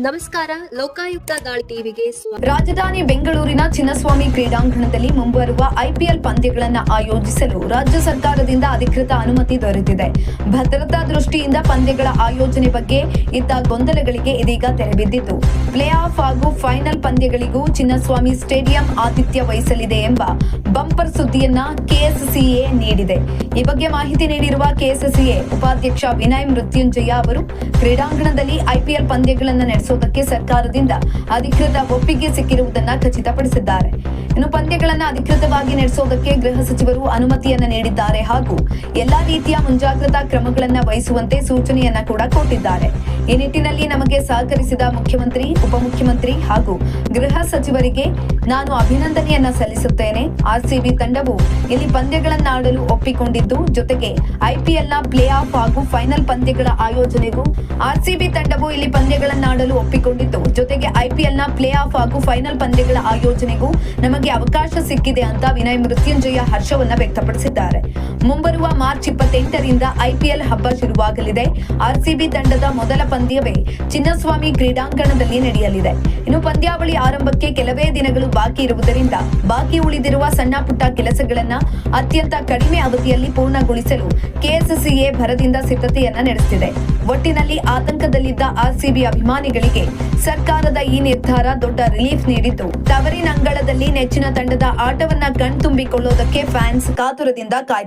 ನಮಸ್ಕಾರ, ಲೋಕಾಯುಕ್ತ ದಾಳಿ ಟಿವಿಗೆ ರಾಜಧಾನಿ ಬೆಂಗಳೂರಿನ ಚಿನ್ನಸ್ವಾಮಿ ಕ್ರೀಡಾಂಗಣದಲ್ಲಿ ಮುಂಬರುವ ಐಪಿಎಲ್ ಪಂದ್ಯಗಳನ್ನು ಆಯೋಜಿಸಲು ರಾಜ್ಯ ಸರ್ಕಾರದಿಂದ ಅಧಿಕೃತ ಅನುಮತಿ ದೊರೆತಿದೆ. ಭದ್ರತಾ ದೃಷ್ಟಿಯಿಂದ ಪಂದ್ಯಗಳ ಆಯೋಜನೆ ಬಗ್ಗೆ ಇದ್ದ ಗೊಂದಲಗಳಿಗೆ ಇದೀಗ ತೆರೆಬಿದ್ದಿದ್ದು, ಪ್ಲೇ ಆಫ್ ಹಾಗೂ ಫೈನಲ್ ಪಂದ್ಯಗಳಿಗೂ ಚಿನ್ನಸ್ವಾಮಿ ಸ್ಟೇಡಿಯಂ ಆತಿಥ್ಯ ವಹಿಸಲಿದೆ ಎಂಬ ಬಂಪರ್ ಸುದ್ದಿಯನ್ನ ಕೆಎಸ್ಸಿಎ ನೀಡಿದೆ. ಈ ಬಗ್ಗೆ ಮಾಹಿತಿ ನೀಡಿರುವ ಕೆಎಸ್ಸಿಎ ಉಪಾಧ್ಯಕ್ಷ ವಿನಯ್ ಮೃತ್ಯುಂಜಯ ಅವರು, ಕ್ರೀಡಾಂಗಣದಲ್ಲಿ ಐಪಿಎಲ್ ಪಂದ್ಯಗಳನ್ನು ನಡೆಸುವುದಕ್ಕೆ ಸರ್ಕಾರದಿಂದ ಅಧಿಕೃತ ಒಪ್ಪಿಗೆ ಸಿಕ್ಕಿರುವುದನ್ನು ಖಚಿತಪಡಿಸಿದ್ದಾರೆ. ಇನ್ನು ಪಂದ್ಯಗಳನ್ನು ಅಧಿಕೃತವಾಗಿ ನಡೆಸುವುದಕ್ಕೆ ಗೃಹ ಸಚಿವರು ಅನುಮತಿಯನ್ನ ನೀಡಿದ್ದಾರೆ ಹಾಗೂ ಎಲ್ಲಾ ರೀತಿಯ ಮುಂಜಾಗ್ರತಾ ಕ್ರಮಗಳನ್ನು ವಹಿಸುವಂತೆ ಸೂಚನೆಯನ್ನ ಕೂಡ ಕೊಟ್ಟಿದ್ದಾರೆ. ಈ ನಿಟ್ಟಿನಲ್ಲಿ ನಮಗೆ ಸಹಕರಿಸಿದ ಮುಖ್ಯಮಂತ್ರಿ, ಉಪಮುಖ್ಯಮಂತ್ರಿ ಹಾಗೂ ಗೃಹ ಸಚಿವರಿಗೆ ನಾನು ಅಭಿನಂದನೆಯನ್ನ ಸಲ್ಲಿಸುತ್ತೇನೆ. ಆರ್ಸಿಬಿ ತಂಡವು ಇಲ್ಲಿ ಪಂದ್ಯಗಳನ್ನಾಡಲು ಒಪ್ಪಿಕೊಂಡಿದ್ದು, ಜೊತೆಗೆ ಐಪಿಎಲ್ನ ಪ್ಲೇ ಆಫ್ ಹಾಗೂ ಫೈನಲ್ ಪಂದ್ಯಗಳ ಆಯೋಜನೆಗೂ ಆರ್ಸಿಬಿ ತಂಡವು ಇಲ್ಲಿ ಪಂದ್ಯಗಳನ್ನಾಡಲು ಒಪ್ಪಿಕೊಂಡಿದ್ದು, ಜೊತೆಗೆ ಐಪಿಎಲ್ನ ಪ್ಲೇ ಆಫ್ ಹಾಗೂ ಫೈನಲ್ ಪಂದ್ಯಗಳ ಆಯೋಜನೆಗೂ ನಮಗೆ ಅವಕಾಶ ಸಿಕ್ಕಿದೆ ಅಂತ ವಿನಯ್ ಮೃತ್ಯುಂಜಯ ಹರ್ಷವನ್ನ ವ್ಯಕ್ತಪಡಿಸಿದ್ದಾರೆ. ಮುಂಬರುವ ಮಾರ್ಚ್ 28ರಿಂದ ಐಪಿಎಲ್ ಹಬ್ಬ ಶುರುವಾಗಲಿದೆ. ಆರ್ಸಿಬಿ ತಂಡದ ಮೊದಲ ಪಂದ್ಯವೇ ಚಿನ್ನಸ್ವಾಮಿ ಕ್ರೀಡಾಂಗಣದಲ್ಲಿ ನಡೆಯಲಿದೆ. ಇನ್ನು ಪಂದ್ಯಾವಳಿ ಆರಂಭಕ್ಕೆ ಕೆಲವೇ ದಿನಗಳು ಬಾಕಿ ಇರುವುದರಿಂದ ಬಾಕಿ ಉಳಿದಿರುವ ಸಣ್ಣ ಪುಟ್ಟ ಕೆಲಸಗಳನ್ನ ಅತ್ಯಂತ ಕಡಿಮೆ ಅವಧಿಯಲ್ಲಿ ಪೂರ್ಣಗೊಳಿಸಲು ಕೆಎಸ್ಸಿಎ ಭರದಿಂದ ಸಿದ್ಧತೆಯನ್ನ ನಡೆಸಿದೆ. ಒಟ್ಟಿನಲ್ಲಿ ಆತಂಕದಲ್ಲಿದ್ದ ಆರ್ಸಿಬಿ ಅಭಿಮಾನಿಗಳಿಗೆ ಸರ್ಕಾರದ ಈ ನಿರ್ಧಾರ ದೊಡ್ಡ ರಿಲೀಫ್ ನೀಡಿದ್ದು, ತವರಿನಂಗಳದಲ್ಲಿ ನೆಚ್ಚಿನ ತಂಡದ ಆಟವನ್ನ ಕಣ್ತುಂಬಿಕೊಳ್ಳೋದಕ್ಕೆ ಫ್ಯಾನ್ಸ್ ಕಾತುರದಿಂದ ಕಾಯ್ತಿದ್ದಾರೆ.